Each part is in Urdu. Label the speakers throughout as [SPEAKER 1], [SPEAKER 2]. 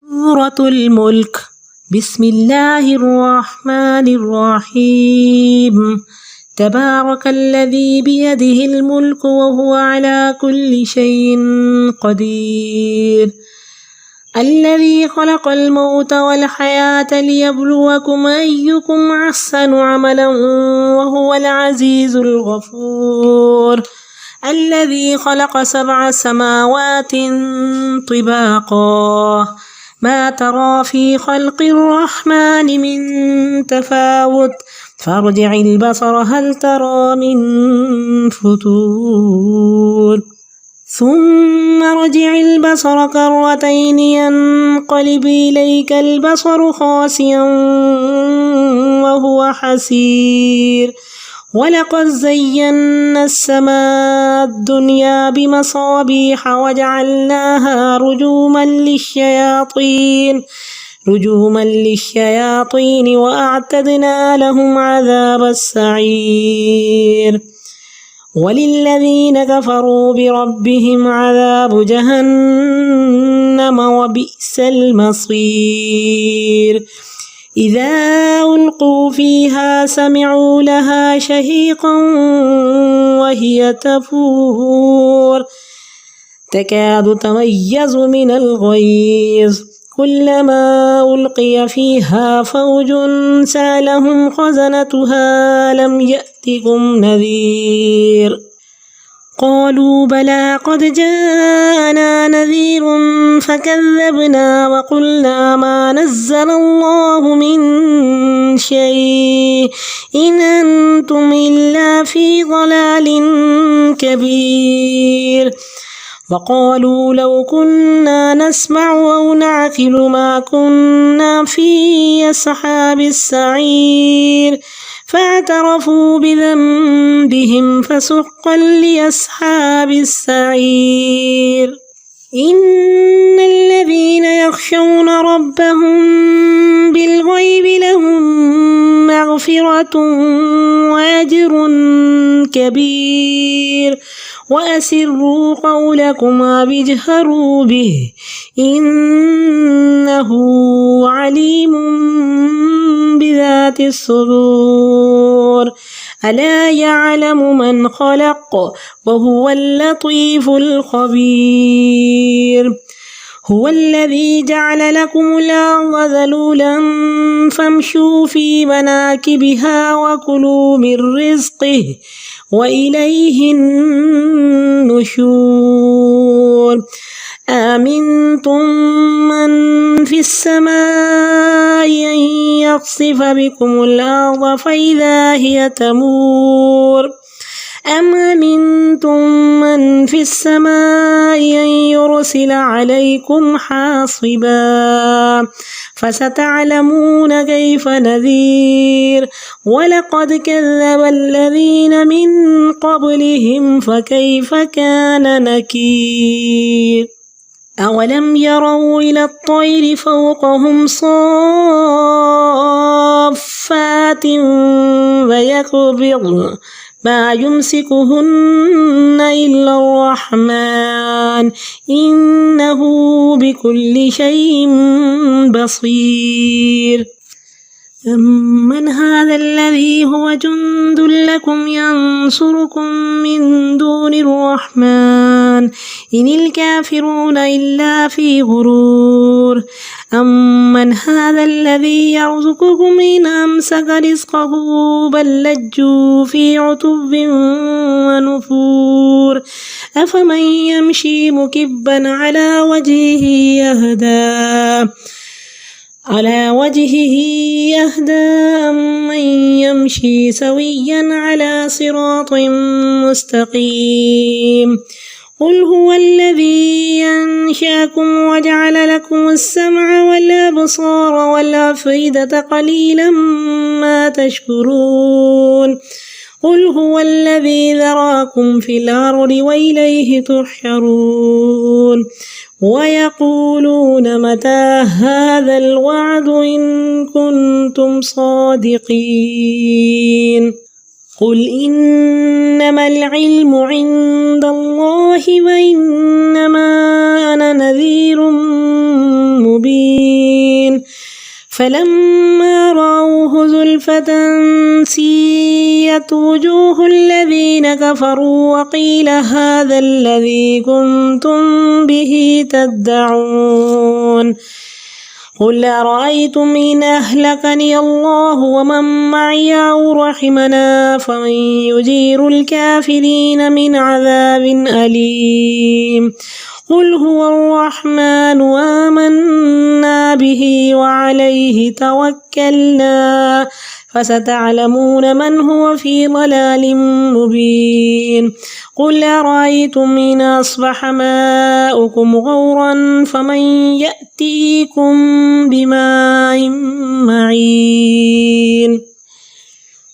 [SPEAKER 1] سورة الملك. بسم الله الرحمن الرحيم. تبارك الذي بيده الملك وهو على كل شيء قدير. الذي خلق الموت والحياة ليبلوكم أيكم أحسن عملا وهو العزيز الغفور. الذي خلق 7 سماوات طباقا ما ترى في خلق الرحمن من تفاوت فارجع البصر هل ترى من فطور ثم رجع البصر كرتين ينقلب إليك البصر خاسئا وهو حسير. ولقد زينا السماء الدنيا بمصابيح وجعلناها رجوما للشياطين وأعتدنا لهم عذاب السعير. وللذين كفروا بربهم عذاب جهنم وبئس المصير. إذا ألقوا فيها سمعوا لها شهيقا وهي تفور تكاد تميز من الغيظ كلما ألقي فيها فوج سألهم خزنتها لم يأتكم نذير قالوا بلى قد جاءنا نذير فكذبنا وقلنا ما نزل الله من شيء إن أنتم إلا في ضلال كبير. وقالوا لو كنا نسمع أو نعقل ما كنا في أصحاب السعير فاعترفوا بذنبهم فسحقا لأصحاب السعير. إن الذين يخشون ربهم بالغيب لهم مغفرة وأجر كبير. وأسروا قولكم أو اجهروا به إنه عليم بذات الصدور. ألا يعلم من خلق وهو اللطيف الخبير. هو الذي جعل لكم الأرض ذلولا فامشوا في مناكبها وكلوا من رزقه وإليه النشور. آمنتم من في السماء أن يخسف بكم الأرض فإذا هي تمور أم أمنتم من في السماء أن يرسل عليكم حاصبا فستعلمون كيف نذير. ولقد كذب الذين من قبلهم فكيف كان نكير. أولم يروا إلى الطير فوقهم صافات ويقبضن ما يمسكهن إلا الرحمن إنه بكل شيء بصير. أمن هذا الذي هو جند لكم ينصركم من دون الرحمن إن الكافرون إلا في غرور. أمن هذا الذي يرزقكم إن أمسك رزقه بل لجوا في عتب ونفور. أفمن يمشي مكبا على وجهه يهدى أمن يمشي سويا على صراط مستقيم. قل هو الذي أنشأكم وجعل لكم السمع والأبصار والأفئدة قليلا ما تشكرون. قل هو الذي ذراكم في الأرض وإليه تحشرون. ويقولون متى هذا الوعد إن كنتم صادقين. قل إنما العلم عند الله وإنما أنا نذير مبين فلما رأوه زلفة سيئت وجوه الذين كفروا وقيل هذا الذي كنتم به تدعون قل أرأيتم إن أهلكني الله ومن معي أو رحمنا فمن يجير الكافرين من عذاب أليم قل هو الرحمن آمنا به وعليه توكلنا فستعلمون من هو في ضلال مبين قل أرأيتم إن أصبح ماؤكم غورا فمن يأتيكم بماء معين.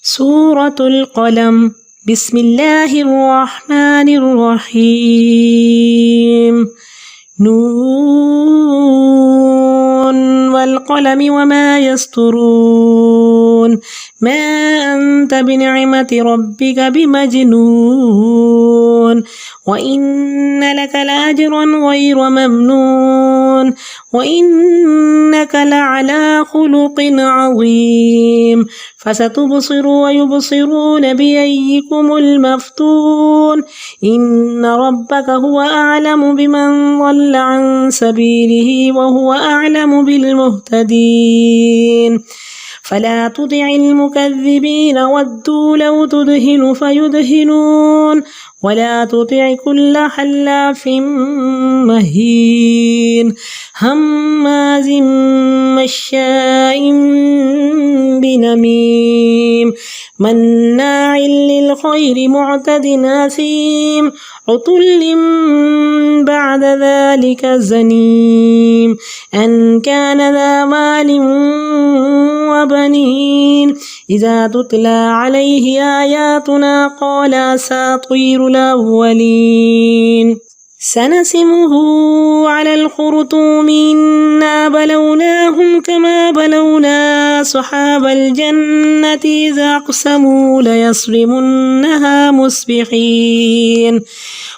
[SPEAKER 1] سورة القلم. بسم الله الرحمن الرحيم. نون والقلم وما يسطرون ما أنت بنعمة ربك بمجنون وإن لك لأجرا غير ممنون وإنك لعلى خلق عظيم فستبصر ويبصرون بأيكم المفتون إن ربك هو أعلم بمن ضل عن سبيله وهو أعلم بالمهتدين فلا تطع المكذبين ودوا لو تدهن فيدهنون ولا تطع كل حلاف مهين هماز مشاء بنميم مناع للخير معتد أثيم عتل بعد ذلك زنيم أن كان ذا مال وبنين إذا تتلى عليه آياتنا قال أساطير الأولين سنسمه على الخرطوم إنا بلوناهم كما بلونا أصحاب الجنة إذا أقسموا ليصرمنها مصبحين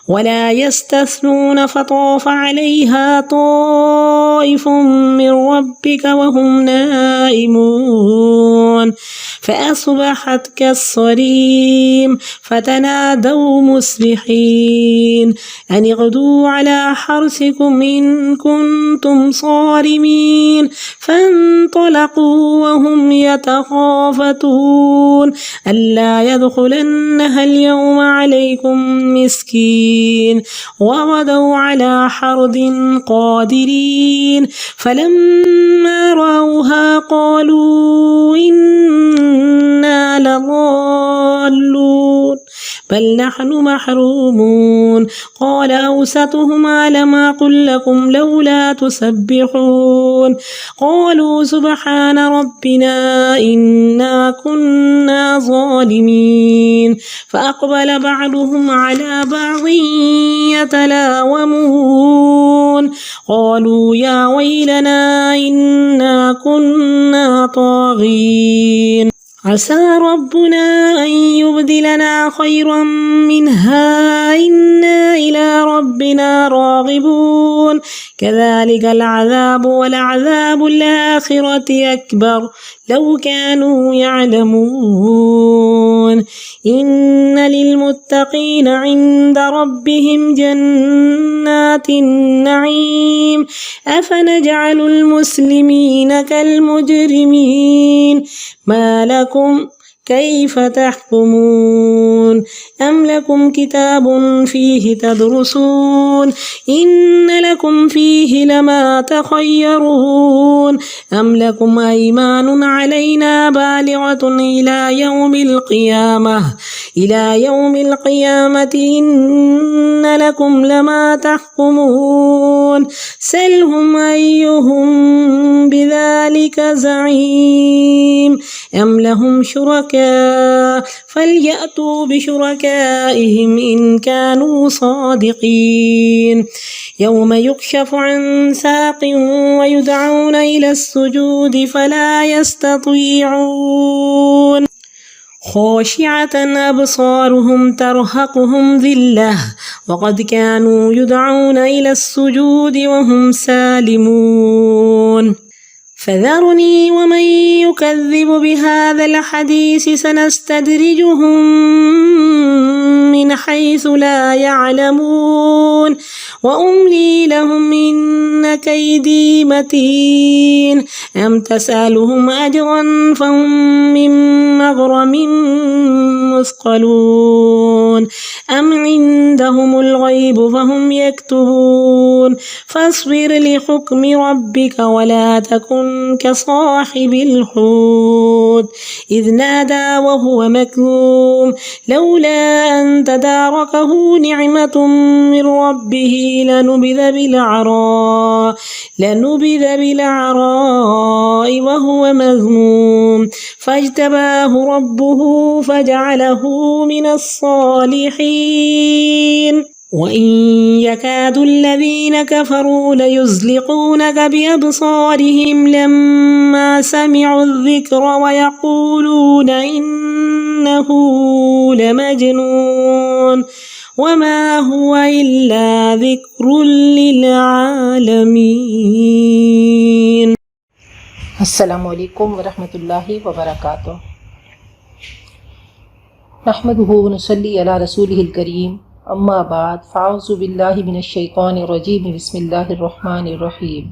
[SPEAKER 1] ولا يستثنون فطاف عليها طائف من ربك وهم نائمون فأصبحت كالصريم فتنادوا مصبحين أن اغدوا على حرثكم إن كنتم صارمين فانطلقوا وهم يتخافتون ألا يدخلنها اليوم عليكم مسكين وغدوا على حرد قادرين فلما رأوها قالوا إنا لضالون بل نحن محرومون قال أوسطهم ألم أقل لكم لولا تسبحون قالوا سبحان ربنا إنا كنا ظالمين فأقبل بعضهم على بعض يتلاومون قالوا يا ويلنا إنا كنا طاغين عسى ربنا أن يبدلنا خيرا منها إنا إلى ربنا راغبون كذلك العذاب ولعذاب الآخرة أكبر لو كانوا يعلمون إن للمتقين عند ربهم جنات النعيم أفنجعل المسلمين كالمجرمين ما لكم كيف تحكمون أم لكم كتاب فيه تدرسون إن لكم فيه لما تخيرون أم لكم أيمان علينا بالغة إلى يوم القيامة إن لكم لما تحكمون سلهم أيهم بذلك زعيم أم لهم شركاء فليأتوا بشركائهم إن كانوا صادقين يوم يكشف عن ساق ويدعون إلى السجود فلا يستطيعون خاشعة أبصارهم ترهقهم ذلة وقد كانوا يدعون إلى السجود وهم سالمون فذرني ومن يكذب بهذا الحديث سنستدرجهم من حيث لا يعلمون وأملي لهم إن كيدي متين أم تسألهم أجرا فهم من مغرم مثقلون أم عندهم الغيب فهم يكتبون فاصبر لحكم ربك ولا تكن كصاحب الحوت إذ نادى وهو مكذوم لولا أن تداركه نعمة من ربه لنبذ بالعراء وهو مذموم فاجتباه ربه فجعله من الصالحين وإن يكاد الذين كفروا ليزلقونك بأبصارهم لما سمعوا الذكر ويقولون إنه لمجنون وما هو إلا ذكر للعالمين.
[SPEAKER 2] السلام علیکم ورحمۃ اللہ وبرکاتہ. نحمده ونصلی علی رسولہ الکریم. اما بعد فاعوذ باللہ من الشیطان الرجیم. بسم اللہ الرحمن الرحیم.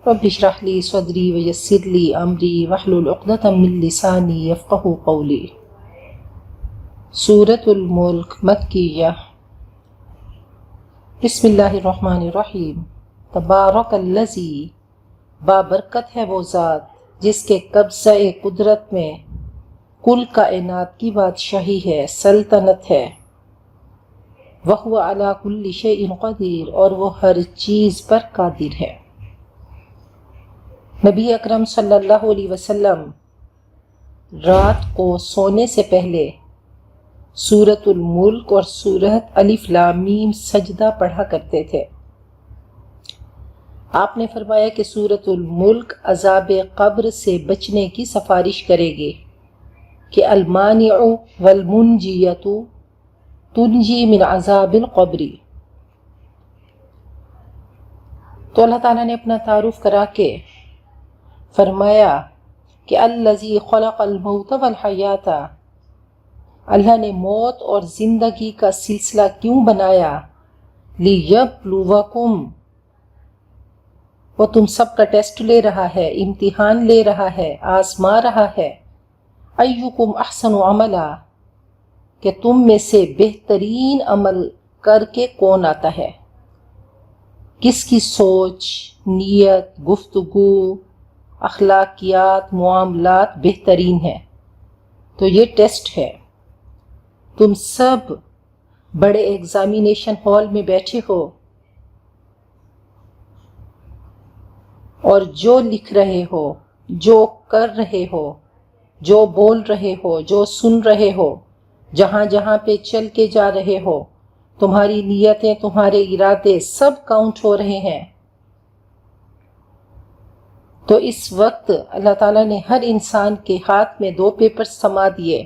[SPEAKER 2] رب اشرح لی صدری ویسر لی امری واحلل عقدۃ من لسانی یفقہوا قولی. سورۃ الملک مکیہ. بسم اللہ الرحمن الرحیم. تبارک الذی، بابرکت ہے وہ ذات جس کے قبضہ قدرت میں کل کائنات کی بادشاہی ہے، سلطنت ہے. وَهُوَ عَلَى كُلِّ شَيْءٍ قَدِيرٌ، اور وہ ہر چیز پر قادر ہے. نبی اکرم صلی اللہ علیہ وسلم رات کو سونے سے پہلے سورۃ الملک اور سورۃ الف لام میم سجدہ پڑھا کرتے تھے. آپ نے فرمایا کہ سورۃ الملک عذاب قبر سے بچنے کی سفارش کرے گی کہ المانع والمنجیۃ تنجی من عذاب القبر. تو اللہ تعالیٰ نے اپنا تعارف کرا کے فرمایا کہ الذی خلق الموت والحیات، اللہ نے موت اور زندگی کا سلسلہ کیوں بنایا؟ لیبلوکم، وہ تم سب کا ٹیسٹ لے رہا ہے، امتحان لے رہا ہے، آزما رہا ہے. ایکم احسن عملا، کہ تم میں سے بہترین عمل کر کے کون آتا ہے، کس کی سوچ، نیت، گفتگو، اخلاقیات، معاملات بہترین ہیں. تو یہ ٹیسٹ ہے. تم سب بڑے ایگزامینیشن ہال میں بیٹھے ہو اور جو لکھ رہے ہو، جو کر رہے ہو، جو بول رہے ہو، جو سن رہے ہو، جہاں جہاں پہ چل کے جا رہے ہو، تمہاری نیتیں، تمہارے ارادے سب کاؤنٹ ہو رہے ہیں. تو اس وقت اللہ تعالیٰ نے ہر انسان کے ہاتھ میں دو پیپر سما دیے.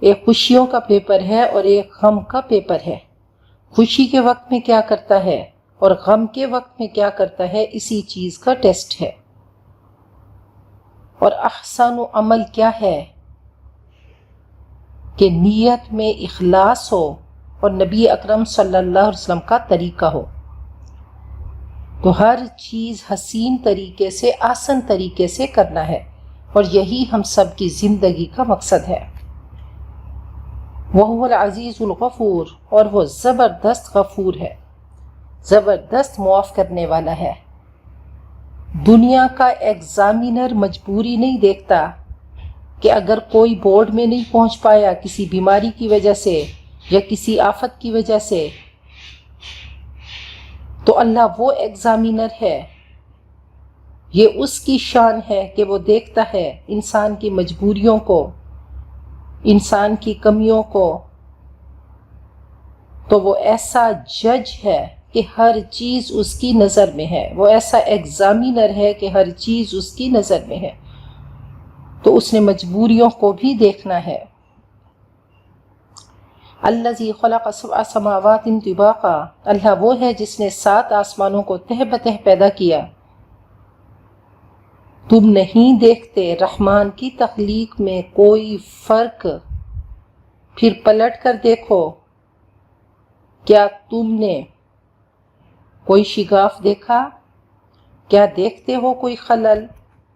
[SPEAKER 2] ایک خوشیوں کا پیپر ہے اور ایک غم کا پیپر ہے. خوشی کے وقت میں کیا کرتا ہے اور غم کے وقت میں کیا کرتا ہے، اسی چیز کا ٹیسٹ ہے. اور احسن عمل کیا ہے کہ نیت میں اخلاص ہو اور نبی اکرم صلی اللہ علیہ وسلم کا طریقہ ہو. تو ہر چیز حسین طریقے سے، آسان طریقے سے کرنا ہے، اور یہی ہم سب کی زندگی کا مقصد ہے. وَهُوَ الْعَزِيزُ الْغَفُورُ، اور وہ زبردست غفور ہے، زبردست معاف کرنے والا ہے. دنیا کا ایگزامینر مجبوری نہیں دیکھتا کہ اگر کوئی بورڈ میں نہیں پہنچ پایا کسی بیماری کی وجہ سے یا کسی آفت کی وجہ سے، تو اللہ وہ ایگزامینر ہے. یہ اس کی شان ہے کہ وہ دیکھتا ہے انسان کی مجبوریوں کو، انسان کی کمیوں کو. تو وہ ایسا جج ہے کہ ہر چیز اس کی نظر میں ہے، وہ ایسا ایگزامینر ہے کہ ہر چیز اس کی نظر میں ہے. تو تو اس نے مجبوریوں کو بھی دیکھنا ہے۔ الذی خلق سبع سماوات طباقا، اللہ وہ ہے جس نے 7 آسمانوں کو تہ بتہ پیدا کیا۔ تم نہیں دیکھتے رحمان کی تخلیق میں کوئی فرق؟ پھر پلٹ کر دیکھو، کیا تم نے کوئی شگاف دیکھا؟ کیا دیکھتے ہو کوئی خلل،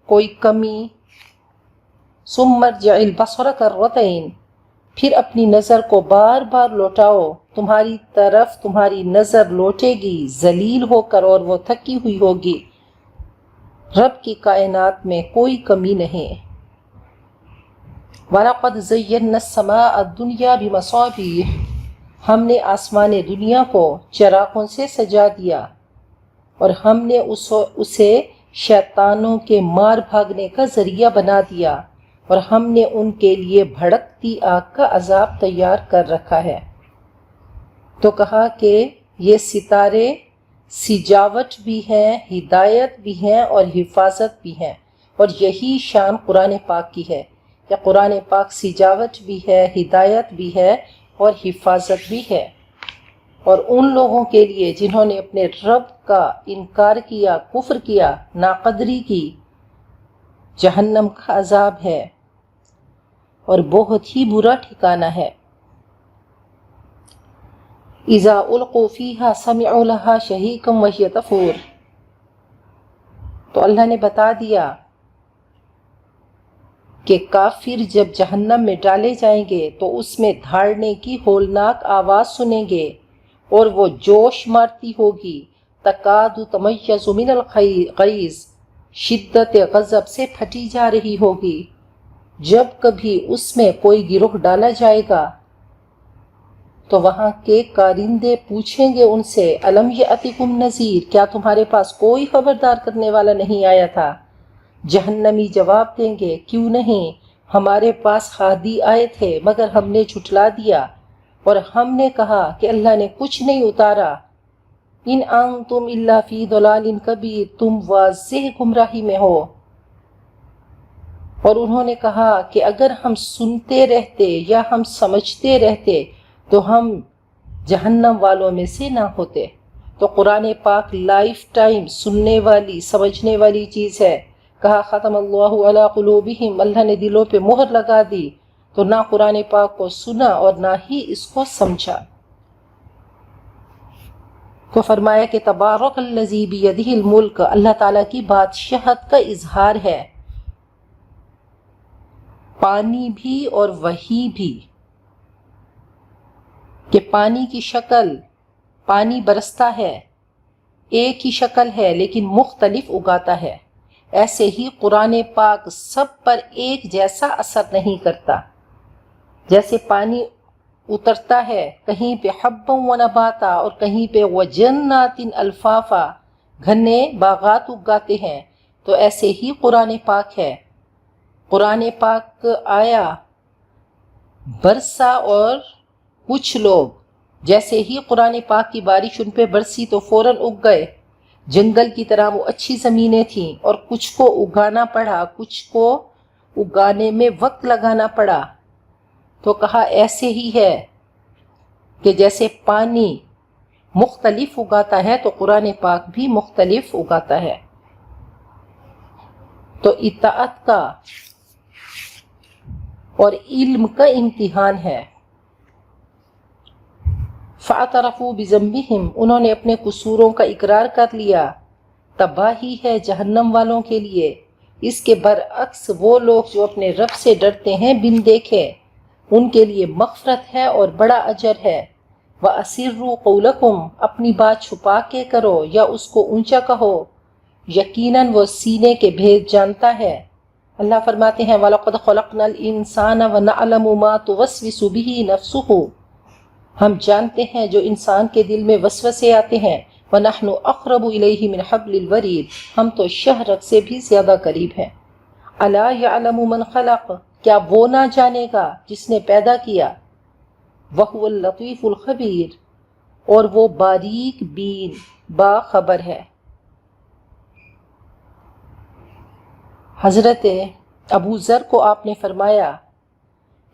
[SPEAKER 2] کوئی کمی؟ ثم ارجع البصر کرتین، پھر اپنی نظر کو بار بار لوٹاؤ، تمہاری طرف تمہاری نظر لوٹے گی ذلیل ہو کر، اور وہ تھکی ہوئی ہوگی۔ رب کی کائنات میں کوئی کمی نہیں۔ وَلَقَدْ زَيَّنَّا السَّمَاءَ الدُّنْيَا بِمَصَابِيحَ، ہم نے آسمان دنیا کو چراغوں سے سجا دیا، اور ہم نے اسے شیطانوں کے مار بھاگنے کا ذریعہ بنا دیا، اور ہم نے ان کے لیے بھڑکتی آگ کا عذاب تیار کر رکھا ہے۔ تو کہا کہ یہ ستارے سجاوٹ بھی ہیں، ہدایت بھی ہیں اور حفاظت بھی ہیں، اور یہی شان قرآن پاک کی ہے کہ قرآن پاک سجاوٹ بھی ہے، ہدایت بھی ہے اور حفاظت بھی ہے۔ اور ان لوگوں کے لیے جنہوں نے اپنے رب کا انکار کیا، کفر کیا، ناقدری کی، جہنم کا عذاب ہے اور بہت ہی برا ٹھکانہ ہے۔ اذا القوا فیہا سمعوا لہا شہیقا وہی تفور، تو اللہ نے بتا دیا کہ کافر جب جہنم میں ڈالے جائیں گے تو اس میں دھاڑنے کی ہولناک آواز سنیں گے، اور وہ جوش مارتی ہوگی، تکاد تمیز من الغیظ، شدت غضب سے پھٹی جا رہی ہوگی۔ جب کبھی اس میں کوئی گروہ ڈالا جائے گا تو وہاں کے کارندے پوچھیں گے ان سے، الم یأتکم نذیر، کیا تمہارے پاس کوئی خبردار کرنے والا نہیں آیا تھا؟ جہنمی جواب دیں گے، کیوں نہیں، ہمارے پاس ہادی آئے تھے مگر ہم نے جھٹلا دیا، اور ہم نے کہا کہ اللہ نے کچھ نہیں اتارا۔ ان انتم الا فی ضلال کبیر، تم واضح گمراہی میں ہو۔ اور انہوں نے کہا کہ اگر ہم سنتے رہتے یا ہم سمجھتے رہتے تو ہم جہنم والوں میں سے نہ ہوتے۔ تو قرآن پاک لائف ٹائم سننے والی، سمجھنے والی چیز ہے۔ کہا ختم اللہ علی قلوبہم، اللہ نے دلوں پہ مہر لگا دی، تو نہ قرآن پاک کو سنا اور نہ ہی اس کو سمجھا۔ تو فرمایا کہ تبارک الذی بیدہ الملک، اللہ تعالیٰ کی بادشاہت کا اظہار ہے، پانی بھی اور وحی بھی، کہ پانی کی شکل، پانی برستا ہے، ایک ہی شکل ہے لیکن مختلف اگاتا ہے، ایسے ہی قرآن پاک سب پر ایک جیسا اثر نہیں کرتا۔ جیسے پانی اترتا ہے کہیں پہ حبا و نباتا اور کہیں پہ وجنات الفافا، گھنے باغات اگاتے ہیں، تو ایسے ہی قرآن پاک ہے۔ قرآن پاک آیا، برسا، اور کچھ لوگ جیسے ہی قرآن پاک کی بارش ان پہ برسی تو فوراً اگ گئے، جنگل کی طرح وہ اچھی زمینیں تھیں، اور کچھ کو اگانا پڑا، کچھ کو اگانے میں وقت لگانا پڑا۔ تو کہا ایسے ہی ہے کہ جیسے پانی مختلف اگاتا ہے تو قرآن پاک بھی مختلف اگاتا ہے۔ تو اطاعت کا اور علم کا امتحان ہے۔ فَاعْتَرَفُوا بِذَنبِهِمْ، انہوں نے اپنے قصوروں کا اقرار کر لیا۔ تباہی ہے جہنم والوں کے لیے۔ اس کے برعکس وہ لوگ جو اپنے رب سے ڈرتے ہیں بن دیکھے، ان کے لیے مغفرت ہے اور بڑا اجر ہے۔ وَأَسِرُّوا قَوْلَكُمْ، اپنی بات چھپا کے کرو یا اس کو اونچا کہو، یقیناً وہ سینے کے بھید جانتا ہے۔ اللہ فرماتے ہیں وَلَقَدْ خَلَقْنَا الْإِنسَانَ وَنَعْلَمُ مَا تُوَسْوِسُ بِهِ نَفْسُهُ، ہم جانتے ہیں جو انسان کے دل میں وسوسے آتے ہیں۔ وَنَحْنُ أَقْرَبُ إِلَيْهِ مِنْ حَبْلِ الْوَرِيدِ، ہم تو شہرگ سے بھی زیادہ قریب ہیں۔ أَلَا يَعْلَمُ مَنْ خَلَقَ، کیا وہ نہ جانے گا جس نے پیدا کیا۔ وَهُوَ اللَّطِيفُ الْخَبِيرُ، اور وہ باریک بین باخبر ہے۔ حضرت ابو ذر کو آپ نے فرمایا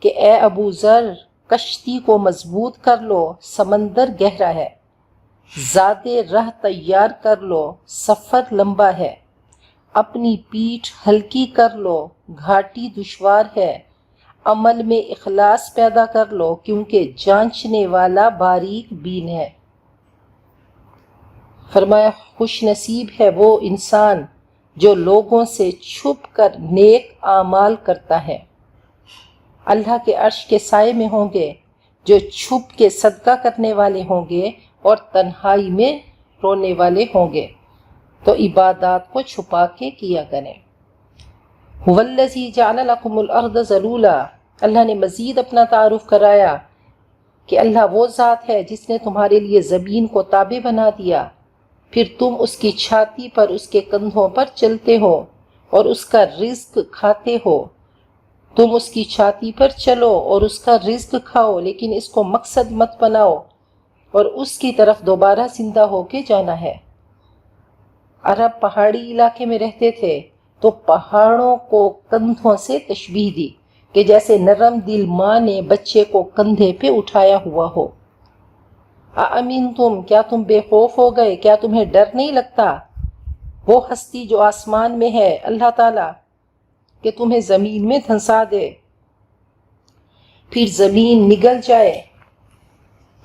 [SPEAKER 2] کہ اے ابو ذر، کشتی کو مضبوط کر لو، سمندر گہرا ہے، زیادہ راہ تیار کر لو، سفر لمبا ہے، اپنی پیٹھ ہلکی کر لو، گھاٹی دشوار ہے، عمل میں اخلاص پیدا کر لو کیونکہ جانچنے والا باریک بین ہے۔ فرمایا خوش نصیب ہے وہ انسان جو لوگوں سے چھپ کر نیک اعمال کرتا ہے، اللہ کے عرش کے سائے میں ہوں گے، جو چھپ کے صدقہ کرنے والے ہوں گے اور تنہائی میں رونے والے ہوں گے، تو عبادات کو چھپا کے کیا کریں۔ هو الذی جعل لکم الارض ذلولا، اللہ نے مزید اپنا تعارف کرایا کہ اللہ وہ ذات ہے جس نے تمہارے لیے زمین کو تابع بنا دیا، پھر تم اس کی چھاتی پر، اس کے کندھوں پر چلتے ہو اور اس کا رزق کھاتے ہو۔ تم اس کی چھاتی پر چلو اور اس کا رزق کھاؤ، لیکن اس کو مقصد مت بناؤ اور اس کی طرف دوبارہ زندہ ہو کے جانا ہے۔ عرب پہاڑی علاقے میں رہتے تھے تو پہاڑوں کو کندھوں سے تشبیہ دی کہ جیسے نرم دل ماں نے بچے کو کندھے پہ اٹھایا ہوا ہو۔ اَأَمِنْتُمْ، کیا تم بے خوف ہو گئے، کیا تمہیں ڈر نہیں لگتا وہ ہستی جو آسمان میں ہے، اللہ تعالیٰ، کہ تمہیں زمین میں دھنسا دے پھر زمین نگل جائے؟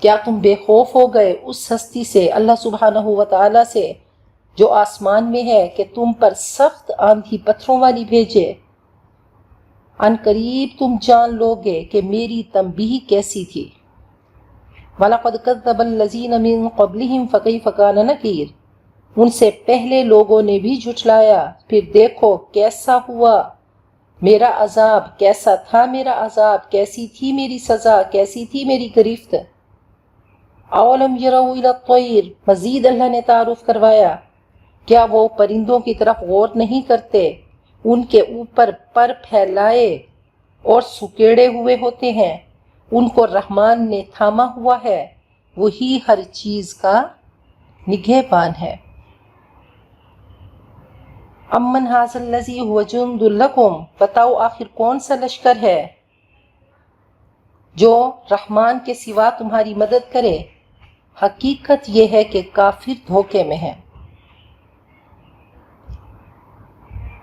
[SPEAKER 2] کیا تم بے خوف ہو گئے اس ہستی سے، اللہ سبحانہ و تعالیٰ سے، جو آسمان میں ہے، کہ تم پر سخت آندھی پتھروں والی بھیجے؟ ان قریب تم جان لوگے کہ میری تنبیہ کیسی تھی۔ وَلَقَدْ كَذَّبَ الَّذِينَ مِن قَبْلِهِمْ فَكَيْفَ كَانَ نَكِيرٌ، ان سے پہلے لوگوں نے بھی جھٹلایا، پھر دیکھو کیسا ہوا میرا عذاب، کیسا تھا میرا عذاب، کیسی تھی میری سزا، کیسی تھی میری گرفت۔ اولم یروا الی الطیر، مزید اللہ نے تعارف کروایا، کیا وہ پرندوں کی طرف غور نہیں کرتے، ان کے اوپر پر پھیلائے اور سکیڑے ہوئے ہوتے ہیں، ان کو رحمان نے تھاما ہوا ہے، وہی ہر چیز کا نگہبان ہے۔ امن ھذا الذی ھو جند لکم، بتاؤ آخر کون سا لشکر ہے جو رحمان کے سوا تمہاری مدد کرے؟ حقیقت یہ ہے کہ کافر دھوکے میں ہیں۔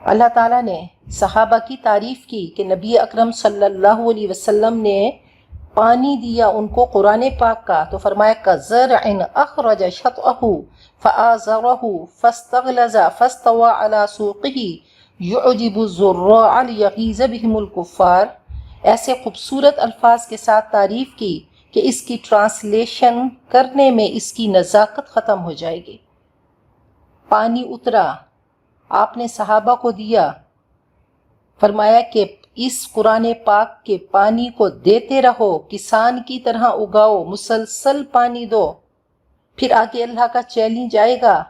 [SPEAKER 2] اللہ تعالیٰ نے صحابہ کی تعریف کی کہ نبی اکرم صلی اللہ علیہ وسلم نے پانی دیا ان کو قرآن پاک کا، تو فرمایا کزرع اخرج شطأہ فآزرہ فاستغلظ فاستوى على سوقه يعجب الزراع ليغيظ بهم الكفار، ایسے خوبصورت الفاظ کے ساتھ تعریف کی کہ اس کی ٹرانسلیشن کرنے میں اس کی نزاکت ختم ہو جائے گی۔ پانی اترا، آپ نے صحابہ کو دیا، فرمایا کہ اس قرآن پاک کے پانی کو دیتے رہو، کسان کی طرح اگاؤ، مسلسل پانی دو۔ پھر آگے اللہ کا چیلنج آئے گا،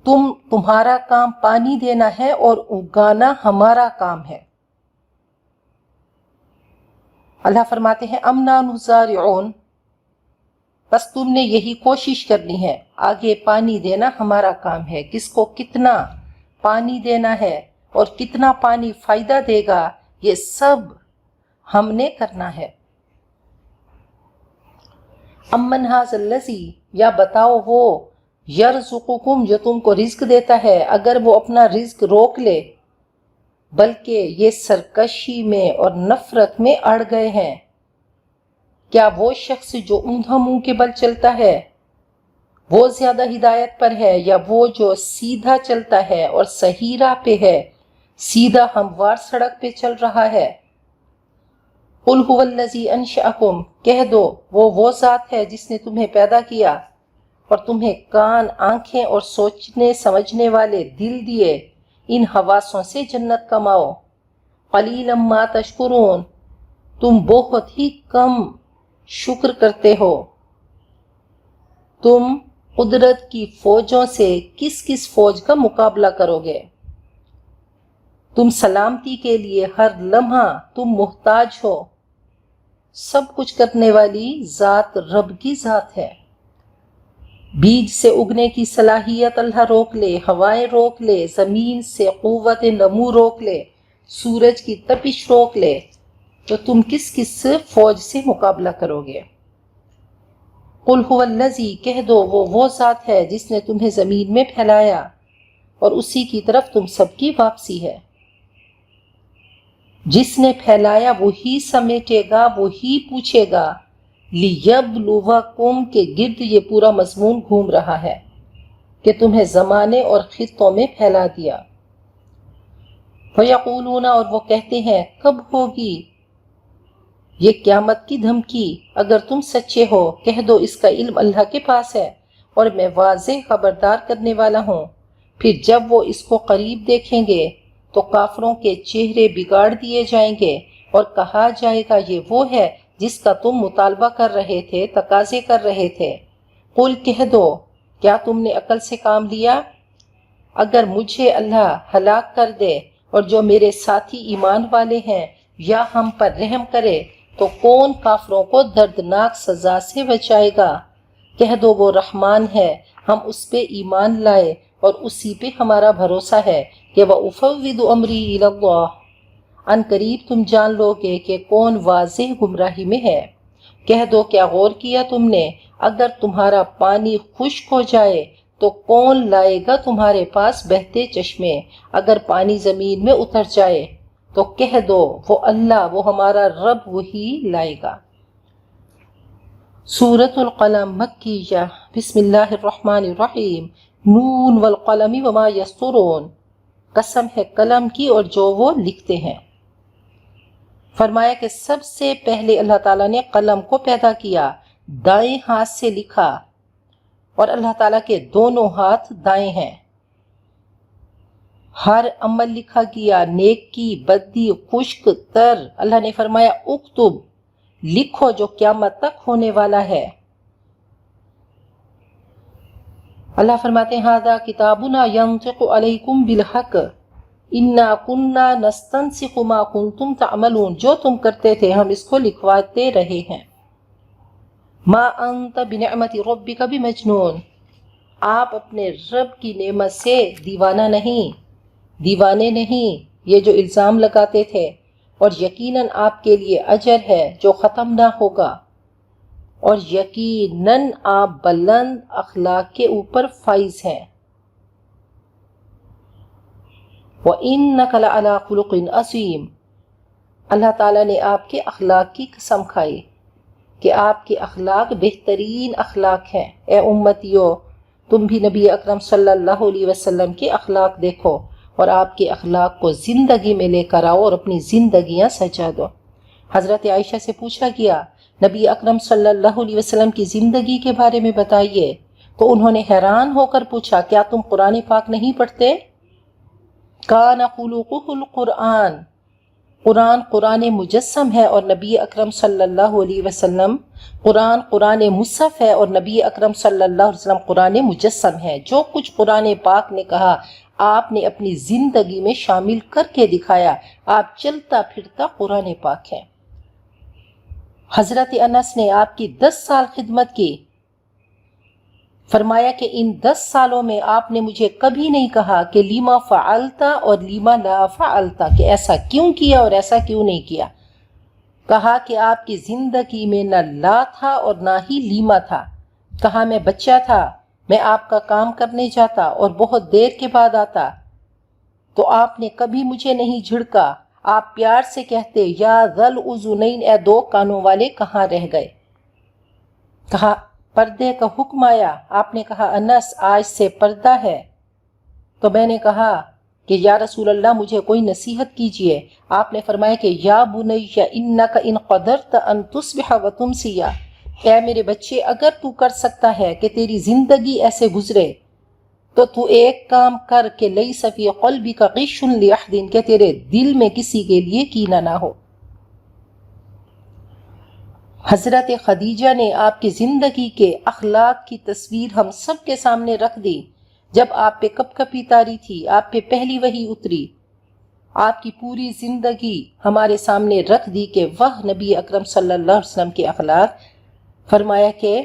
[SPEAKER 2] تمہارا کام پانی دینا ہے اور اگانا ہمارا کام ہے۔ اللہ فرماتے ہیں ام نحن الزارعون، بس تم نے یہی کوشش کرنی ہے، آگے پانی دینا ہمارا کام ہے، کس کو کتنا پانی دینا ہے اور کتنا پانی فائدہ دے گا یہ سب ہم نے کرنا ہے۔ امن ھذا الذی، یا بتاؤ وہ یرزقکم، جو تم کو رزق دیتا ہے، اگر وہ اپنا رزق روک لے، بلکہ یہ سرکشی میں اور نفرت میں اڑ گئے ہیں۔ کیا وہ شخص جو اندھا منہ کے بل چلتا ہے وہ زیادہ ہدایت پر ہے، یا وہ جو سیدھا چلتا ہے اور صحیح راہ پہ ہے، سیدھا ہموار سڑک پہ چل رہا ہے؟ قل هو الذی انشأکم، کہہ دو وہ ذات ہے جس نے تمہیں پیدا کیا اور تمہیں کان، آنکھیں اور سوچنے سمجھنے والے دل دیے، ان حواسوں سے جنت کماؤ۔ قلیلا ما تشکرون، تم بہت ہی کم شکر کرتے ہو۔ تم قدرت کی فوجوں سے کس فوج کا مقابلہ کرو گے؟ تم سلامتی کے لیے ہر لمحہ تم محتاج ہو۔ سب کچھ کرنے والی ذات رب کی ذات ہے۔ بیج سے اگنے کی صلاحیت اللہ روک لے، ہوائیں روک لے، زمین سے قوت نمو روک لے، سورج کی تپش روک لے تو تم کس کس فوج سے مقابلہ کرو گے؟ قل هو الذی، کہہ دو وہ ذات ہے جس نے تمہیں زمین میں پھیلایا اور اسی کی طرف تم سب کی واپسی ہے۔ جس نے پھیلایا وہی سمیٹے گا، وہی پوچھے گا۔ لیبلوکم، کے گرد یہ پورا مضمون گھوم رہا ہے کہ تمہیں زمانے اور خطوں میں پھیلا دیا۔ فَيَقُولُونَ، اور وہ کہتے ہیں کب ہوگی یہ قیامت کی دھمکی؟ اگر تم سچے ہو کہہ دو اس کا علم اللہ کے پاس ہے اور میں واضح خبردار کرنے والا ہوں۔ پھر جب وہ اس کو قریب دیکھیں گے تو کافروں کے چہرے بگاڑ دیے جائیں گے اور کہا جائے گا یہ وہ ہے جس کا تم مطالبہ کر رہے تھے، تقاضے کر رہے تھے۔ قل، کہہ دو کیا تم نے عقل سے کام لیا؟ اگر مجھے اللہ ہلاک کر دے اور جو میرے ساتھی ایمان والے ہیں یا ہم پر رحم کرے تو کون کافروں کو دردناک سزا سے بچائے گا؟ کہہ دو وہ رحمان ہے، ہم اس پہ ایمان لائے اور اسی پہ ہمارا بھروسہ ہے کہ وَأُفَوِّضُ أَمْرِي إِلَى اللَّهِ، ان قریب تم جان لو گے کہ کون واضح گمراہی میں ہے۔ کہہ دو کیا غور کیا تم نے اگر تمہارا پانی خشک ہو جائے تو کون لائے گا تمہارے پاس بہتے چشمے؟ اگر پانی زمین میں اتر جائے تو کہہ دو وہ اللہ، وہ ہمارا رب، وہی لائے گا۔ سورۃ القلم مکیہ، بسم اللہ الرحمن الرحیم۔ نون والقلم وما یسطرون، قسم ہے قلم کی اور جو وہ لکھتے ہیں۔ فرمایا کہ سب سے پہلے اللہ تعالیٰ نے قلم کو پیدا کیا، دائیں ہاتھ سے لکھا، اور اللہ تعالیٰ کے دونوں ہاتھ دائیں ہیں۔ ہر عمل لکھا گیا، نیکی، بدی، خشک، تر۔ اللہ نے فرمایا اکتب، لکھو جو قیامت تک ہونے والا ہے۔ اللہ فرماتے ہیں ھذا کتابنا ینطق علیکم بالحق انا کنا نستنسخ ما کنتم تعملون، جو تم کرتے تھے ہم اس کو لکھواتے رہے ہیں۔ ما انت بنعمت ربک بمجنون، آپ اپنے رب کی نعمت سے دیوانے نہیں، یہ جو الزام لگاتے تھے، اور یقیناً آپ کے لیے اجر ہے جو ختم نہ ہوگا، اور یقیناً آپ بلند اخلاق کے اوپر فائز ہیں۔ وَإِنَّكَ لَعَلَىٰ خُلُقٍ عَظِيمٍ، اللہ تعالیٰ نے آپ کے اخلاق کی قسم کھائی کہ آپ کے اخلاق بہترین اخلاق ہیں۔ اے امتیو، تم بھی نبی اکرم صلی اللہ علیہ وسلم کے اخلاق دیکھو اور آپ کے اخلاق کو زندگی میں لے کر آؤ اور اپنی زندگیاں سجا دو۔ حضرت عائشہ سے پوچھا گیا نبی اکرم صلی اللہ علیہ وسلم کی زندگی کے بارے میں بتائیے، تو انہوں نے حیران ہو کر پوچھا کیا تم قرآن پاک نہیں پڑھتے؟ کان خلقہ القرآن، قرآن مجسم ہے اور نبی اکرم صلی اللہ علیہ وسلم قرآن مصحف ہے اور نبی اکرم صلی اللہ علیہ وسلم قرآن مجسم ہے۔ جو کچھ قرآن پاک نے کہا آپ نے اپنی زندگی میں شامل کر کے دکھایا، آپ چلتا پھرتا قرآن پاک ہیں۔ حضرت انس نے آپ کی 10 سال خدمت کی، فرمایا کہ ان 10 سالوں میں آپ نے مجھے کبھی نہیں کہا کہ لیما فعلتا اور لیما لا فعلتا، کہ ایسا کیوں کیا اور ایسا کیوں نہیں کیا۔ کہا کہ آپ کی زندگی میں نہ لا تھا اور نہ ہی لیما تھا۔ کہا میں بچہ تھا، میں آپ کا کام کرنے جاتا اور بہت دیر کے بعد آتا تو آپ نے کبھی مجھے نہیں جھڑکا، آپ پیار سے کہتے یا ذل اذنین، اے 2 کانوں والے کہاں رہ گئے۔ کہا پردے کا حکم آیا، آپ نے کہا انس آج سے پردہ ہے، تو میں نے کہا کہ یا رسول اللہ مجھے کوئی نصیحت کیجئے۔ آپ نے فرمایا کہ یا بنی انک ان قدرت ان تصبح وتمسی، اے میرے بچے اگر تو کر سکتا ہے کہ تیری زندگی ایسے گزرے تو تو ایک کام کر کہ لیس فی قلبک غش لاحد، کہ تیرے دل میں کسی کے لیے کینہ نہ ہو۔ حضرت خدیجہ نے آپ کی زندگی کے اخلاق کی تصویر ہم سب کے سامنے رکھ دی جب آپ پہ کپ کپی تاری تھی، آپ پہ پہلی وحی اتری، آپ کی پوری زندگی ہمارے سامنے رکھ دی کہ وہ نبی اکرم صلی اللہ علیہ وسلم کے اخلاق۔ فرمایا کہ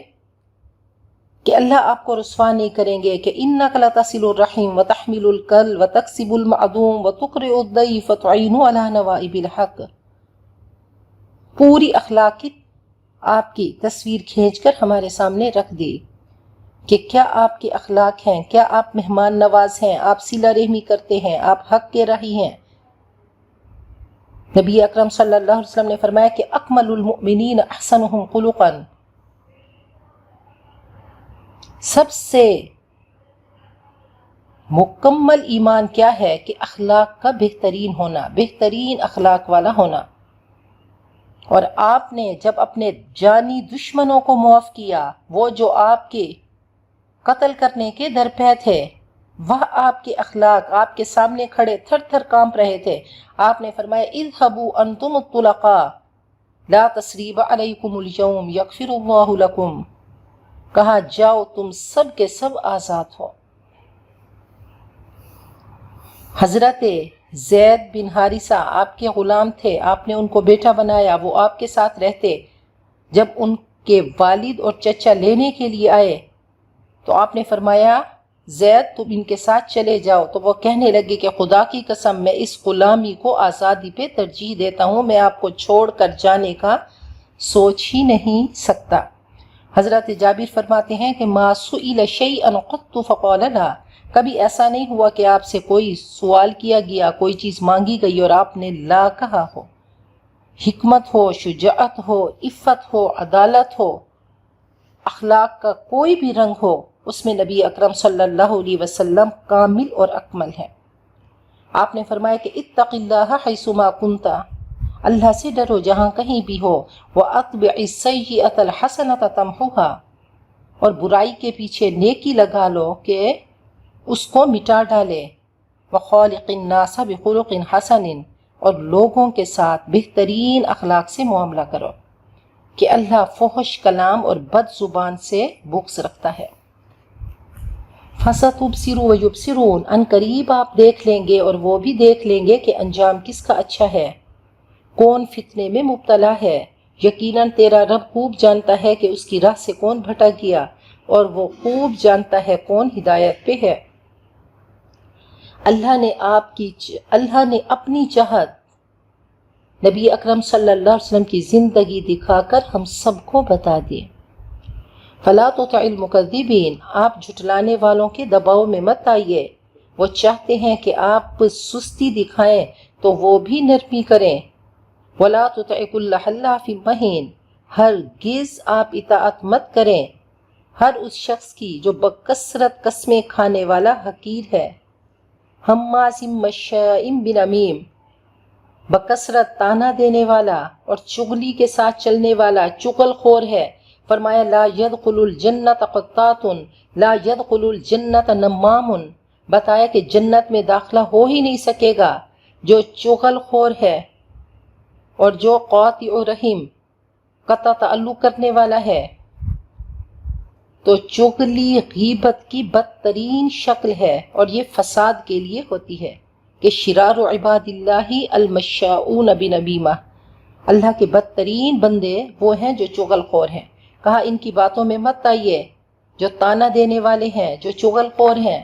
[SPEAKER 2] کہ اللہ آپ کو رسوا نہیں کریں گے کہ انک لتصل الرحم وتحمل الکل وتکسب المعدوم وتقرئ الضیف وتعین علی نوائب الحق، پوری اخلاق کی آپ کی تصویر کھینچ کر ہمارے سامنے رکھ دی کہ کیا آپ کے اخلاق ہیں، کیا آپ مہمان نواز ہیں، آپ صلہ رحمی کرتے ہیں، آپ حق کے راہی ہیں۔ نبی اکرم صلی اللہ علیہ وسلم نے فرمایا کہ اکمل المؤمنین احسنہم خلقا، سب سے مکمل ایمان کیا ہے کہ اخلاق کا بہترین ہونا، بہترین اخلاق والا ہونا۔ اور آپ نے جب اپنے جانی دشمنوں کو معاف کیا، وہ جو آپ کے قتل کرنے کے درپے تھے، وہ آپ کے اخلاق آپ کے سامنے کھڑے تھر تھر کانپ رہے تھے، آپ نے فرمایا اذهبوا انتم الطلقاء لا تثریب علیکم اليوم یغفر اللہ لکم، کہا جاؤ تم سب کے سب آزاد ہو۔ حضرت زید بن حارثہ آپ کے غلام تھے، آپ نے ان کو بیٹا بنایا، وہ آپ کے ساتھ رہتے۔ جب ان کے والد اور چچا لینے کے لیے آئے تو آپ نے فرمایا زید تم ان کے ساتھ چلے جاؤ، تو وہ کہنے لگے کہ خدا کی قسم میں اس غلامی کو آزادی پہ ترجیح دیتا ہوں، میں آپ کو چھوڑ کر جانے کا سوچ ہی نہیں سکتا۔ حضرت جابر فرماتے ہیں کہ ما سئل شیئا قط فقال لا، کبھی ایسا نہیں ہوا کہ آپ سے کوئی سوال کیا گیا، کوئی چیز مانگی گئی اور آپ نے لا کہا ہو۔ حکمت ہو، شجاعت ہو، عفت ہو، عدالت ہو، اخلاق کا کوئی بھی رنگ ہو، اس میں نبی اکرم صلی اللہ علیہ وسلم کامل اور اکمل ہے۔ آپ نے فرمایا کہ اتق اللہ حیثما کنت، اللہ سے ڈرو جہاں کہیں بھی ہو، وَأَتْبِعِ السَّيِّئَةَ الْحَسَنَةَ تَمْحُهَا، اور برائی کے پیچھے نیکی لگا لو کہ اس کو مٹا ڈالے، وَخَالِقِ النَّاسَ بِخُلُقٍ حَسَنٍ، اور لوگوں کے ساتھ بہترین اخلاق سے معاملہ کرو، کہ اللہ فحش کلام اور بد زبان سے بغض رکھتا ہے۔ فَسَتُبْصِرُ وَيُبْصِرُونَ، ان قریب آپ دیکھ لیں گے اور وہ بھی دیکھ لیں گے کہ انجام کس کا اچھا ہے، کون فتنے میں مبتلا ہے۔ یقیناً تیرا رب خوب جانتا ہے کہ اس کی راہ سے کون بھٹک گیا، اور وہ خوب جانتا ہے کون ہدایت پہ ہے۔ اللہ نے اپنی چاہت نبی اکرم صلی اللہ علیہ وسلم کی زندگی دکھا کر ہم سب کو بتا دی۔ فَلَا تُطِعِ الْمُكَذِّبِينَ، آپ جھٹلانے والوں کے دباؤ میں مت آئیے، وہ چاہتے ہیں کہ آپ سستی دکھائیں تو وہ بھی نرمی کریں۔ وَلَا تُطِعِ كُلَّ حَلَّافٍ مَّهِينٍ، ہرگز آپ اطاعت مت کریں ہر اس شخص کی جو بکثرت قسمیں کھانے والا حقیر ہے، ہمازٍ مشاء بنمیم، بکثرت تانا دینے والا اور چغلی کے ساتھ چلنے والا چغل خور ہے۔ فرمایا لا يدخل الجنت قطات، لا يدخل الجنت نمام، بتایا کہ جنت میں داخلہ ہو ہی نہیں سکے گا جو چغل خور ہے اور جو قاطع رحم، قطع تعلق کرنے والا ہے۔ تو چغلی غیبت کی بدترین شکل ہے، اور یہ فساد کے لیے ہوتی ہے کہ شرار عباد اللہ المشاؤون بنمیمہ، اللہ کے بدترین بندے وہ ہیں جو چغل خور ہیں۔ کہا ان کی باتوں میں مت آئیے، جو تانا دینے والے ہیں، جو چغل خور ہیں،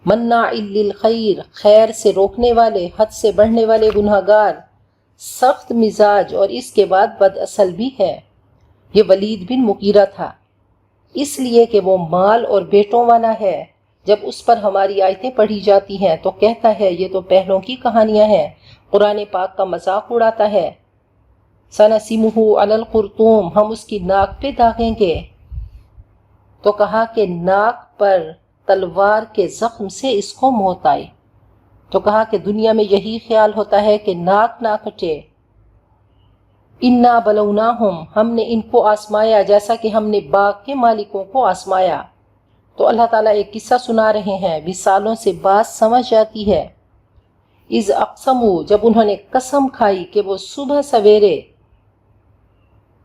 [SPEAKER 2] مناع للخیر، خیر سے روکنے والے، حد سے بڑھنے والے گناہگار، سخت مزاج، اور اس کے بعد بد اصل بھی ہے۔ یہ ولید بن مغیرہ تھا، اس لیے کہ وہ مال اور بیٹوں والا ہے، جب اس پر ہماری آیتیں پڑھی جاتی ہیں تو کہتا ہے یہ تو پہلوں کی کہانیاں ہیں، قرآن پاک کا مذاق اڑاتا ہے۔ سَنَسِمُهُ عَلَى الْخُرْطُومِ، ہم اس کی ناک پہ داغیں گے۔ تو کہا کہ ناک پر تلوار کے زخم سے اس کو موت آئے۔ تو کہا کہ دنیا میں یہی خیال ہوتا ہے کہ ناک نہ کٹے۔ اِنَّا بَلَوْنَاهُمْ، ہم نے ان کو آزمایا جیسا کہ ہم نے باغ کے مالکوں کو آزمایا۔ تو اللہ تعالیٰ ایک قصہ سنا رہے ہیں، مثالوں سے بات سمجھ جاتی ہے۔ اِذْ اقسموا، جب انہوں نے قسم کھائی کہ وہ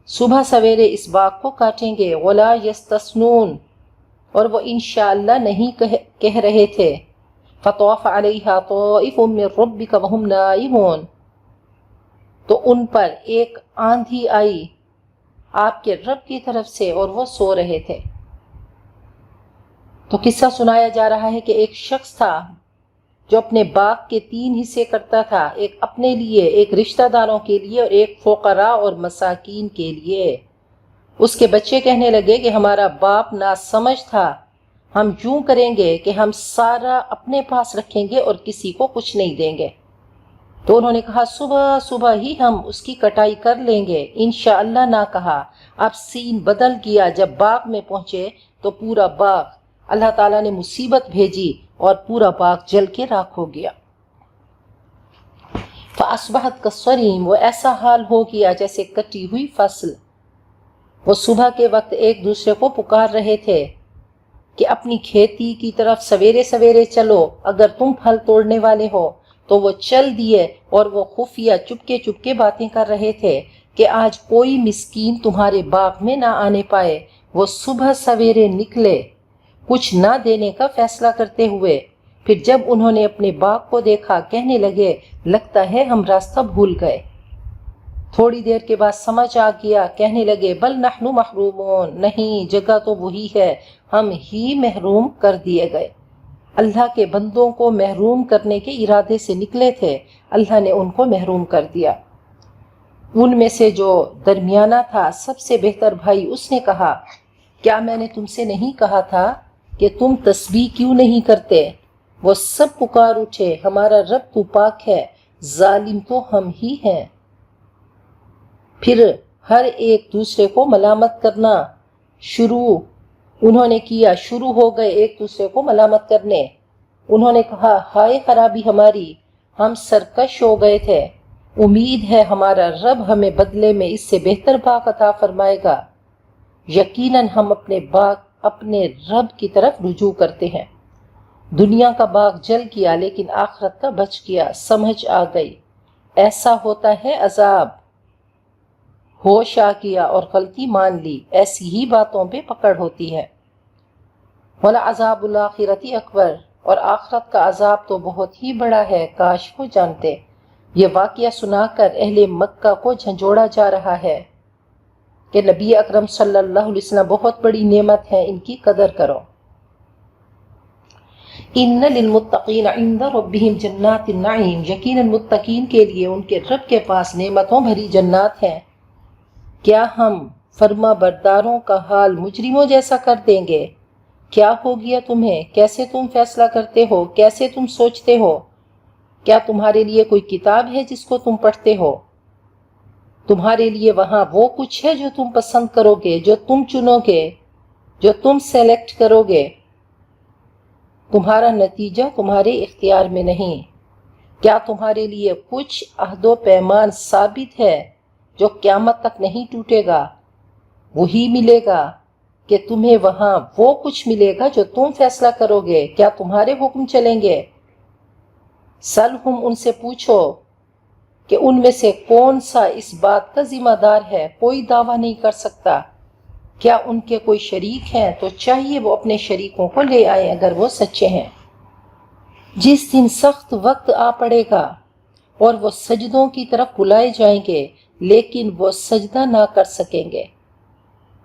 [SPEAKER 2] صبح سویرے اس باغ کو کاٹیں گے، وَلَا يَسْتَثْنُونَ، اور وہ انشاءاللہ نہیں کہہ رہے تھے۔ فَطَافَ عَلَيْهَا طَائِفٌ مِّن رَّبِّكَ وَهُمْ نَائِمُونَ، تو ان پر ایک آندھی آئی آپ کے رب کی طرف سے اور وہ سو رہے تھے۔ تو قصہ سنایا جا رہا ہے کہ ایک شخص تھا جو اپنے باغ کے 3 حصے کرتا تھا، ایک اپنے لیے، ایک رشتہ داروں کے لیے اور ایک فقراء اور مساکین کے لیے۔ اس کے بچے کہنے لگے کہ ہمارا باپ ناسمجھ تھا، ہم یوں کریں گے کہ ہم سارا اپنے پاس رکھیں گے اور کسی کو کچھ نہیں دیں گے۔ تو انہوں نے کہا صبح صبح ہی ہم اس کی کٹائی کر لیں گے، انشاءاللہ نہ کہا۔ اب سین بدل گیا، جب باغ میں پہنچے تو پورا باغ، اللہ تعالیٰ نے مصیبت بھیجی اور پورا باغ جل کے راکھ ہو گیا۔ فَأَصْبَحَتْ كَالصَّرِيمِ، وہ ایسا حال ہو گیا جیسے کٹی ہوئی فصل۔ وہ صبح کے وقت ایک دوسرے کو پکار رہے تھے کہ اپنی کھیتی کی طرف سویرے سویرے چلو، اگر تم پھل توڑنے والے ہو۔ تو وہ چل دیے اور وہ خفیہ چپکے باتیں کر رہے تھے کہ آج کوئی مسکین تمہارے باغ میں نہ آنے پائے۔ وہ صبح سویرے نکلے کچھ نہ دینے کا فیصلہ کرتے ہوئے، پھر جب انہوں نے اپنے باغ کو دیکھا کہنے لگے لگتا ہے ہم راستہ بھول گئے۔ تھوڑی دیر کے بعد سمجھ آ گیا، کہنے لگے بل نحن محرومون، نہیں جگہ تو وہی ہے، ہم ہی محروم کر دیے گئے۔ اللہ کے بندوں کو محروم کرنے کے ارادے سے نکلے تھے، اللہ نے ان کو محروم کر دیا۔ ان میں سے جو درمیانہ تھا سب سے بہتر بھائی، اس نے کہا کیا میں نے تم سے نہیں کہا تھا کہ تم تسبیح کیوں نہیں کرتے؟ وہ سب پکار اٹھے ہمارا رب تو پاک ہے، ظالم تو ہم ہی ہیں۔ پھر ہر ایک دوسرے کو ملامت کرنا انہوں نے کیا، شروع ہو گئے ایک دوسرے کو ملامت کرنے۔ انہوں نے کہا ہائے خرابی ہماری، ہم سرکش ہو گئے تھے، امید ہے ہمارا رب ہمیں بدلے میں اس سے بہتر باغ عطا فرمائے گا، یقیناً ہم اپنے رب کی طرف رجوع کرتے ہیں۔ دنیا کا باغ جل گیا لیکن آخرت کا بچ گیا، سمجھ آ گئی، ایسا ہوتا ہے عذاب۔ ہوش آ گیا اور غلطی مان لی، ایسی ہی باتوں پہ پکڑ ہوتی ہے۔ وَلَعَذَابُ الْآخِرَةِ أَكْبَرُ، اور آخرت کا عذاب تو بہت ہی بڑا ہے، کاش وہ جانتے۔ یہ واقعہ سنا کر اہل مکہ کو جھنجھوڑا جا رہا ہے کہ نبی اکرم صلی اللہ علیہ وسلم بہت بڑی نعمت ہے، ان کی قدر کرو۔ ان للمتقین عند ربہم جنات النعیم، یقیناً متقین کے لیے ان کے رب کے پاس نعمتوں بھری جنات ہیں۔ کیا ہم فرما برداروں کا حال مجرموں جیسا کر دیں گے؟ کیا ہو گیا تمہیں؟ کیسے تم فیصلہ کرتے ہو؟ کیسے تم سوچتے ہو؟ کیا تمہارے لیے کوئی کتاب ہے جس کو تم پڑھتے ہو؟ تمہارے لیے وہاں وہ کچھ ہے جو تم پسند کرو گے، جو تم چنو گے، جو تم سیلیکٹ کرو گے؟ تمہارا نتیجہ تمہارے اختیار میں نہیں۔ کیا تمہارے لیے کچھ عہد و پیمان ثابت ہے جو قیامت تک نہیں ٹوٹے گا؟ وہی ملے گا کہ تمہیں وہاں وہ کچھ ملے گا جو تم فیصلہ کرو گے۔ کیا تمہارے حکم چلیں گے؟ سلہم، ان سے پوچھو کہ ان میں سے کون سا اس بات کا ذمہ دار ہے؟ کوئی دعویٰ نہیں کر سکتا۔ کیا ان کے کوئی شریک ہیں؟ تو چاہیے وہ اپنے شریکوں کو لے آئیں اگر وہ سچے ہیں۔ جس دن سخت وقت آ پڑے گا اور وہ سجدوں کی طرف بلائے جائیں گے لیکن وہ سجدہ نہ کر سکیں گے۔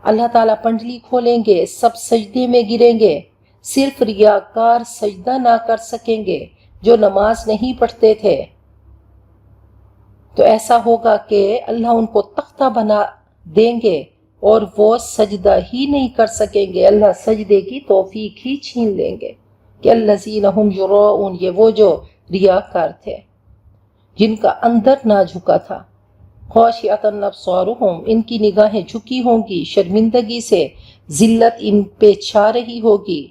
[SPEAKER 2] اللہ تعالیٰ پنڈلی کھولیں گے، سب سجدے میں گریں گے، صرف ریاکار سجدہ نہ کر سکیں گے جو نماز نہیں پڑھتے تھے۔ تو ایسا ہوگا کہ اللہ ان کو تختہ بنا دیں گے اور وہ سجدہ ہی نہیں کر سکیں گے، اللہ سجدے کی توفیق ہی چھین لیں گے کہ الذین ھم یراؤون، یہ وہ جو ریاکار تھے جن کا اندر نہ جھکا تھا۔ خاشعۃ ابصارہم، ان کی نگاہیں جھکی ہوں گی، شرمندگی سے ذلت ان پہ چھا رہی ہوگی۔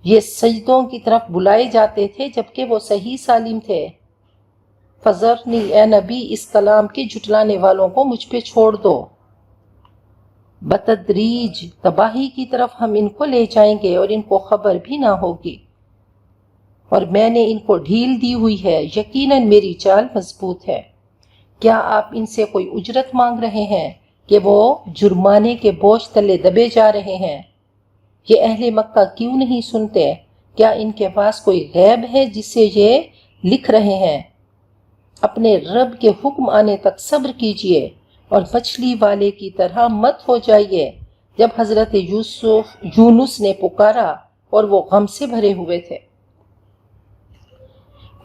[SPEAKER 2] یہ سجدوں کی طرف بلائے جاتے تھے جبکہ وہ صحیح سالم تھے۔ فذرنی، اے نبی اس کلام کے جھٹلانے والوں کو مجھ پہ چھوڑ دو۔ بتدریج، تباہی کی طرف ہم ان کو لے جائیں گے اور ان کو خبر بھی نہ ہوگی، اور میں نے ان کو ڈھیل دی ہوئی ہے، یقیناً میری چال مضبوط ہے۔ کیا آپ ان سے کوئی اجرت مانگ رہے ہیں کہ وہ جرمانے کے بوجھ تلے دبے جا رہے ہیں؟ یہ اہل مکہ کیوں نہیں سنتے؟ کیا ان کے پاس کوئی غیب ہے جسے یہ لکھ رہے ہیں؟ اپنے رب کے حکم آنے تک صبر کیجئے اور مچھلی والے کی طرح مت ہو جائیے۔ جب حضرت یونس نے پکارا اور وہ غم سے بھرے ہوئے تھے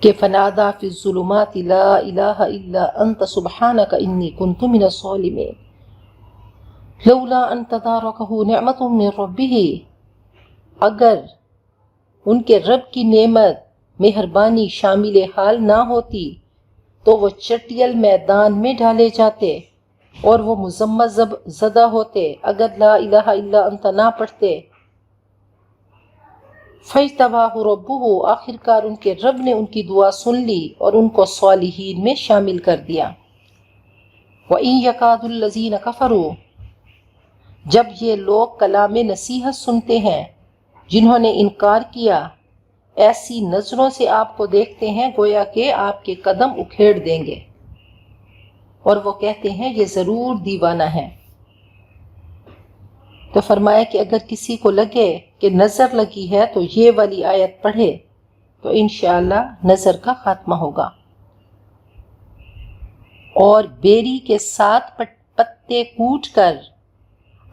[SPEAKER 2] کہ فنادا فی الظلمات لا الہ الا انت سبحانک انی کنت من الظالمین لولا ان تدارکہ نعمت من ربہ، اگر ان کے رب کی نعمت مہربانی شامل حال نہ ہوتی تو وہ چٹیل میدان میں ڈالے جاتے اور وہ مذمت زدہ ہوتے اگر لا الہ الا انت نہ پڑھتے۔ فاجتباہ ربہ، آخر کار ان کے رب نے ان کی دعا سن لی اور ان کو صالحین میں شامل کر دیا۔ وَإِن يَكَادُ الَّذِينَ كَفَرُوا، جب یہ لوگ کلام نصیحت سنتے ہیں جنہوں نے انکار کیا، ایسی نظروں سے آپ کو دیکھتے ہیں گویا کہ آپ کے قدم اکھیڑ دیں گے، اور وہ کہتے ہیں یہ ضرور دیوانہ ہے۔ تو فرمایا کہ اگر کسی کو لگے کہ نظر لگی ہے تو یہ والی آیت پڑھے تو انشاءاللہ نظر کا خاتمہ ہوگا۔ اور بیری کے 7 پتے کوٹ کر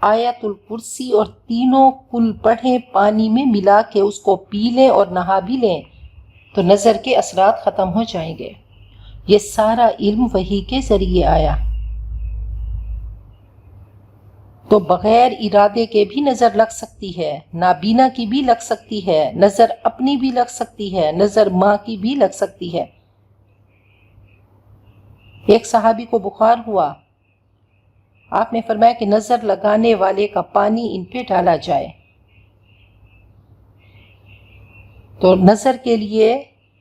[SPEAKER 2] آیت الکرسی اور تینوں کل پڑھیں، پانی میں ملا کے اس کو پی لیں اور نہا بھی لیں تو نظر کے اثرات ختم ہو جائیں گے۔ یہ سارا علم وحی کے ذریعے آیا، تو بغیر ارادے کے بھی نظر لگ سکتی ہے، نابینا کی بھی لگ سکتی ہے، نظر اپنی بھی لگ سکتی ہے، نظر ماں کی بھی لگ سکتی ہے۔ ایک صحابی کو بخار ہوا، آپ نے فرمایا کہ نظر لگانے والے کا پانی ان پہ ڈالا جائے۔ تو نظر کے لیے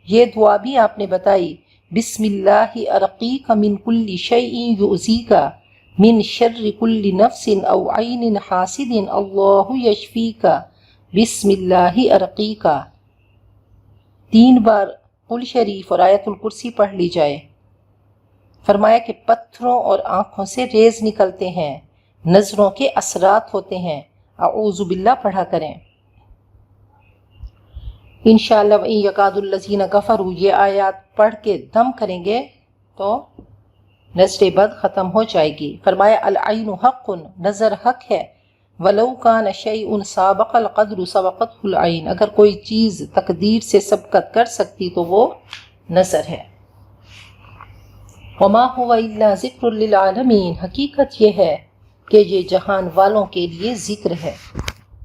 [SPEAKER 2] یہ دعا بھی آپ نے بتائی، بسم اللہ ارقیک من کل شیء یؤذیک من شر کل نفس او عین حاسد اللہ یشفیک بسم اللہ ارقیک۔ 3 بار قل شریف اور آیت الکرسی پڑھ لی جائے۔ فرمایا کہ پتھروں اور آنکھوں سے ریز نکلتے ہیں، نظروں کے اثرات ہوتے ہیں، اعوذ باللہ پڑھا کریں۔ انشاءاللہ وَإِن يَكَادُ الَّذِينَ كَفَرُوا، یہ آیات پڑھ کے دم کریں گے تو نظر بد ختم ہو جائے گی۔ فرمایا العین حق، نظر حق ہے، وَلَوْ كَانَ شَيْءٌ سَابَقَ الْقَدْرُ سَبَقَتْهُ الْعَيْنُ، اگر کوئی چیز تقدیر سے سبقت کر سکتی تو وہ نظر ہے۔ وَمَا هُوَ إِلَّا ذِكْرٌ لِلْعَالَمِينَ، حقیقت یہ ہے کہ یہ جہان والوں کے لیے ذکر ہے۔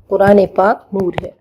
[SPEAKER 2] قرآن پاک نور ہے۔